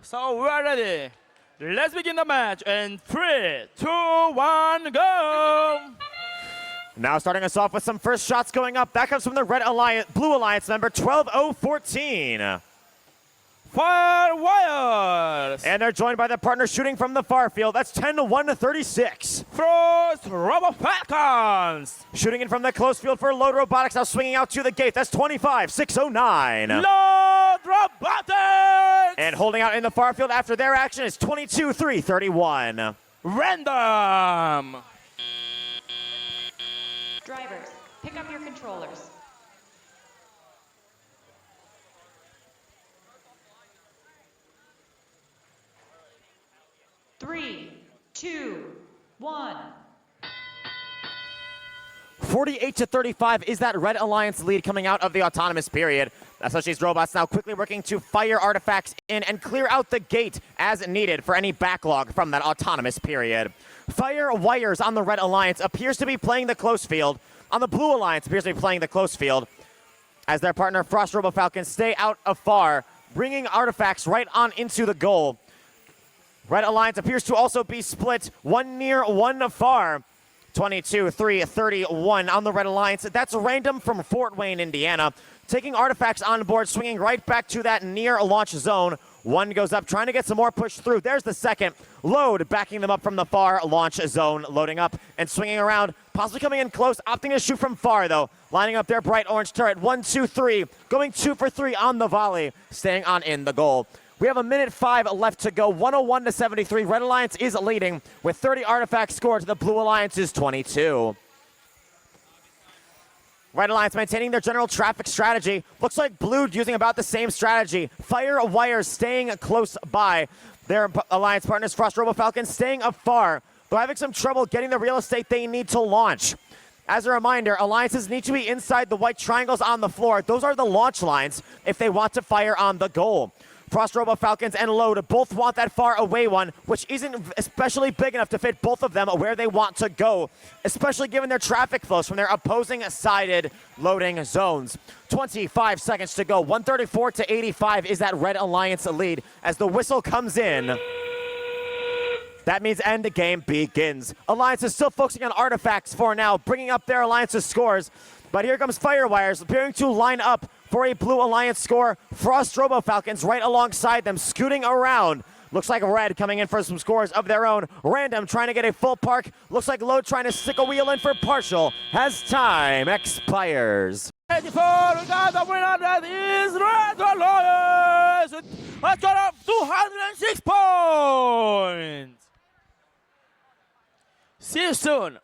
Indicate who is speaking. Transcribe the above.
Speaker 1: So we're ready. Let's begin the match in 3, 2, 1, go!
Speaker 2: Now starting us off with some first shots going up. That comes from the Blue Alliance member 12014.
Speaker 1: Fire wires!
Speaker 2: And they're joined by their partner shooting from the far field. That's 10-1-36.
Speaker 1: Frost Robo Falcons!
Speaker 2: Shooting in from the close field for Load Robotics, now swinging out to the gate. That's 25-609.
Speaker 1: Load Robotics!
Speaker 2: And holding out in the far field after their action is 22-3-31.
Speaker 1: Random!
Speaker 3: Drivers, pick up your controllers. Three, 2, 1.
Speaker 2: 48-35 is that Red Alliance lead coming out of the autonomous period. Associates robots now quickly working to fire artifacts in and clear out the gate as needed for any backlog from that autonomous period. Fire wires on the Red Alliance appears to be playing the close field. On the Blue Alliance appears to be playing the close field as their partner Frost Robo Falcons stay out afar, bringing artifacts right on into the goal. Red Alliance appears to also be split, one near, one far. 22-3-31 on the Red Alliance. That's random from Fort Wayne, Indiana. Taking artifacts on board, swinging right back to that near launch zone. One goes up, trying to get some more push through. There's the second. Load backing them up from the far launch zone, loading up and swinging around, possibly coming in close, opting to shoot from far, though. Lining up their bright orange turret. 1, 2, 3. Going 2 for 3 on the volley, staying on in the goal. We have 1:05 left to go, 101-73. Red Alliance is leading with 30 artifacts scored to the Blue Alliance's 22. Red Alliance maintaining their general traffic strategy. Looks like Blue using about the same strategy. Fire wires staying close by. Their Alliance partners, Frost Robo Falcons, staying afar. They're having some trouble getting the real estate they need to launch. As a reminder, Alliances need to be inside the white triangles on the floor. Those are the launch lines if they want to fire on the goal. Frost Robo Falcons and Load both want that far away one, which isn't especially big enough to fit both of them where they want to go, especially given their traffic flows from their opposing sided loading zones. 25 seconds to go. 134-85 is that Red Alliance lead as the whistle comes in. That means end the game begins. Alliance is still focusing on artifacts for now, bringing up their Alliance's scores. But here comes Firewires, appearing to line up for a Blue Alliance score. Frost Robo Falcons right alongside them, scooting around. Looks like Red coming in for some scores of their own. Random trying to get a full park. Looks like Load trying to stick a wheel in for partial as time expires.
Speaker 1: The winner, that is Red Alliance with a score of 206 points. See you soon.